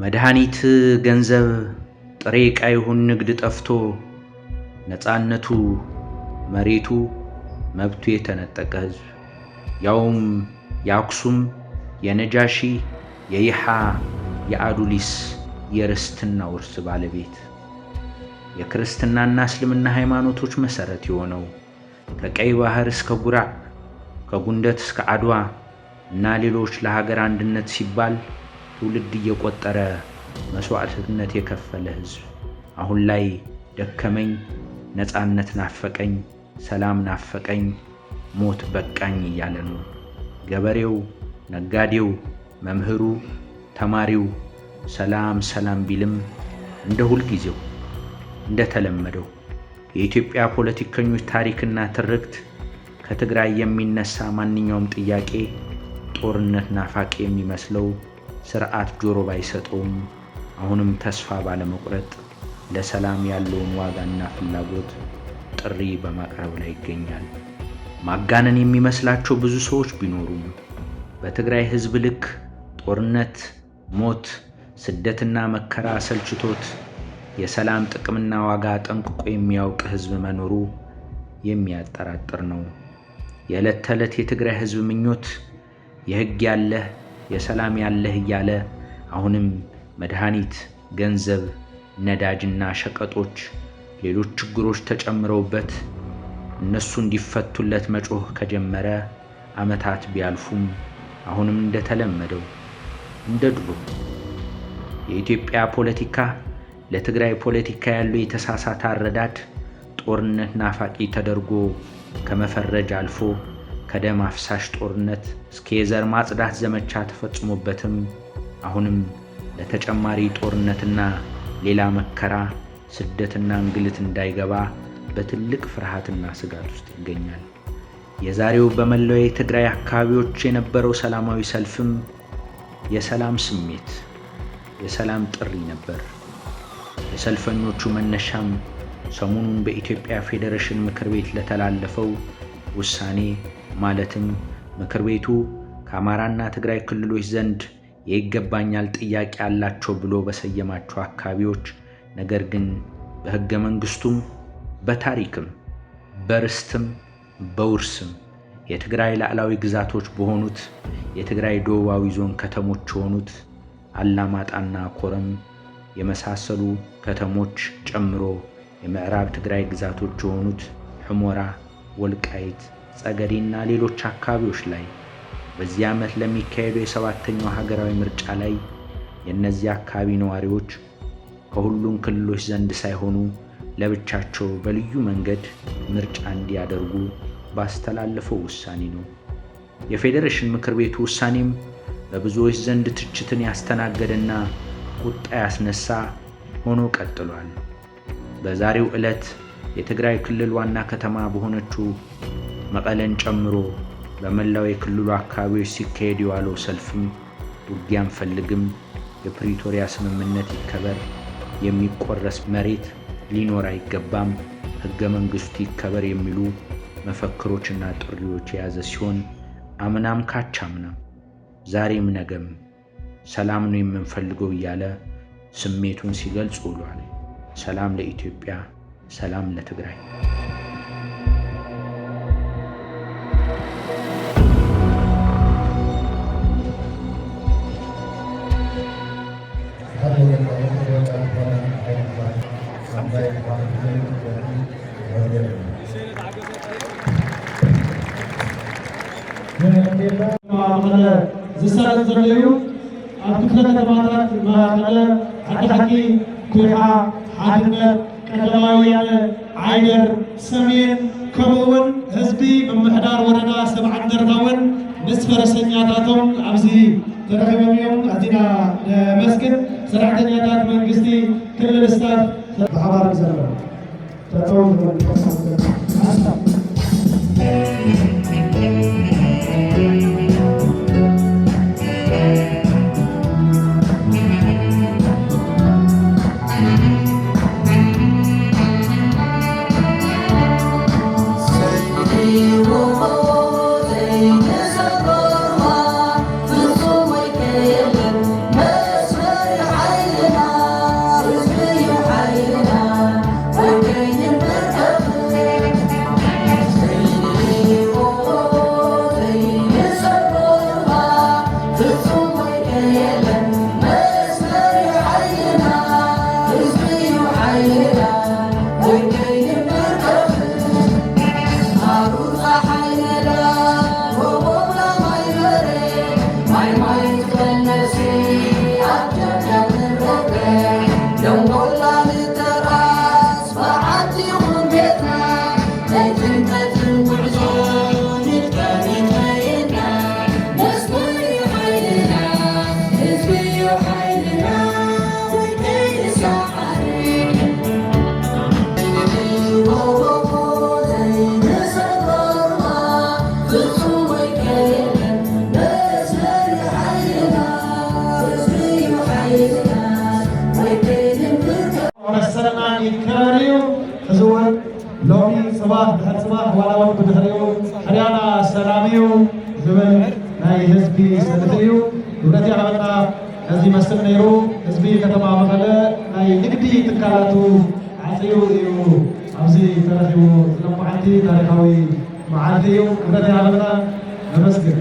መድኃኒት ገንዘብ ጥሬ ዕቃ ይሁን ንግድ ጠፍቶ ነፃነቱ መሬቱ መብቱ የተነጠቀ ሕዝብ ያውም የአክሱም የነጃሺ የይሓ የአዱሊስ የርስትና ውርስ ባለቤት የክርስትናና እስልምና ሃይማኖቶች መሠረት የሆነው ከቀይ ባህር እስከ ጉራዕ ከጉንደት እስከ አድዋ እና ሌሎች ለሀገር አንድነት ሲባል ትውልድ እየቆጠረ መስዋዕትነት የከፈለ ሕዝብ አሁን ላይ ደከመኝ፣ ነፃነት ናፈቀኝ፣ ሰላም ናፈቀኝ፣ ሞት በቃኝ እያለ ነው። ገበሬው፣ ነጋዴው፣ መምህሩ፣ ተማሪው ሰላም ሰላም ቢልም እንደ ሁልጊዜው እንደተለመደው የኢትዮጵያ ፖለቲከኞች ታሪክና ትርክት ከትግራይ የሚነሳ ማንኛውም ጥያቄ ጦርነት ናፋቂ የሚመስለው ስርዓት ጆሮ ባይሰጠውም አሁንም ተስፋ ባለመቁረጥ ለሰላም ያለውን ዋጋና ፍላጎት ጥሪ በማቅረብ ላይ ይገኛል። ማጋነን የሚመስላቸው ብዙ ሰዎች ቢኖሩም በትግራይ ሕዝብ ልክ ጦርነት፣ ሞት፣ ስደትና መከራ ሰልችቶት የሰላም ጥቅምና ዋጋ ጠንቅቆ የሚያውቅ ሕዝብ መኖሩ የሚያጠራጥር ነው። የዕለት ተዕለት የትግራይ ሕዝብ ምኞት የሕግ ያለህ የሰላም ያለህ እያለ አሁንም መድኃኒት፣ ገንዘብ፣ ነዳጅና ሸቀጦች ሌሎች ችግሮች ተጨምረውበት እነሱ እንዲፈቱለት መጮህ ከጀመረ ዓመታት ቢያልፉም አሁንም እንደተለመደው እንደ ድሮ የኢትዮጵያ ፖለቲካ ለትግራይ ፖለቲካ ያለው የተሳሳተ አረዳድ ጦርነት ናፋቂ ተደርጎ ከመፈረጅ አልፎ ከደም አፍሳሽ ጦርነት እስከ የዘር ማጽዳት ዘመቻ ተፈጽሞበትም አሁንም ለተጨማሪ ጦርነትና ሌላ መከራ፣ ስደትና እንግልት እንዳይገባ በትልቅ ፍርሃትና ስጋት ውስጥ ይገኛል። የዛሬው በመላው የትግራይ አካባቢዎች የነበረው ሰላማዊ ሰልፍም የሰላም ስሜት፣ የሰላም ጥሪ ነበር። የሰልፈኞቹ መነሻም ሰሞኑን በኢትዮጵያ ፌዴሬሽን ምክር ቤት ለተላለፈው ውሳኔ ማለትም ምክር ቤቱ ከአማራና ትግራይ ክልሎች ዘንድ የይገባኛል ጥያቄ አላቸው ብሎ በሰየማቸው አካባቢዎች ነገር ግን በሕገ መንግሥቱም በታሪክም በርስትም በውርስም የትግራይ ላዕላዊ ግዛቶች በሆኑት የትግራይ ደቡባዊ ዞን ከተሞች የሆኑት አላማጣና ኮረም የመሳሰሉ ከተሞች ጨምሮ የምዕራብ ትግራይ ግዛቶች የሆኑት ሕሞራ፣ ወልቃይት፣ ጸገዴና ሌሎች አካባቢዎች ላይ በዚህ ዓመት ለሚካሄደው የሰባተኛው ሀገራዊ ምርጫ ላይ የእነዚህ አካባቢ ነዋሪዎች ከሁሉም ክልሎች ዘንድ ሳይሆኑ ለብቻቸው በልዩ መንገድ ምርጫ እንዲያደርጉ ባስተላለፈው ውሳኔ ነው። የፌዴሬሽን ምክር ቤቱ ውሳኔም በብዙዎች ዘንድ ትችትን ያስተናገደና ቁጣ ያስነሳ ሆኖ ቀጥሏል። በዛሬው ዕለት የትግራይ ክልል ዋና ከተማ በሆነችው መቀለን ጨምሮ በመላው የክልሉ አካባቢዎች ሲካሄድ የዋለው ሰልፍም ውጊያ አንፈልግም፣ የፕሪቶሪያ ስምምነት ይከበር፣ የሚቆረስ መሬት ሊኖር አይገባም፣ ሕገ መንግሥቱ ይከበር የሚሉ መፈክሮችና ጥሪዎች የያዘ ሲሆን አምናም ካቻምናም ዛሬም ነገም ሰላም ነው የምንፈልገው እያለ ስሜቱን ሲገልጽ ውሏል። ሰላም ለኢትዮጵያ፣ ሰላም ለትግራይ። ዝሰረት ዘለዩ ኣብ ክፍለ ከተማታት መቐለ፣ ዓዲ ሓቂ፣ ኩርሓ፣ ሓድነት፣ ቀዳማዊ ወያነ፣ ዓይደር፣ ሰሜን ከምኡውን ህዝቢ ምምሕዳር ወረዳ ሰብዓ እንደርታ እውን ምስ ፈረሰኛታቶም ኣብዚ ተረኺቦም እዮም። ኣዚና ነመስግን ሰራሕተኛታት መንግስቲ ክልል ስታፍ ብሓባር ዘሎ ጠጠው Mesmer لومي صباح بحد صباح ولا وقت بدهريو حريانا سلاميو زمن ناي هزبي سلتيو ولدي عملنا هزبي مسلم نيرو هزبي كتما مخلا ناي نقدي تكالاتو عطيو يو عبزي ترخيو لما عندي تاريخاوي معاديو ولدي عملنا نمسكر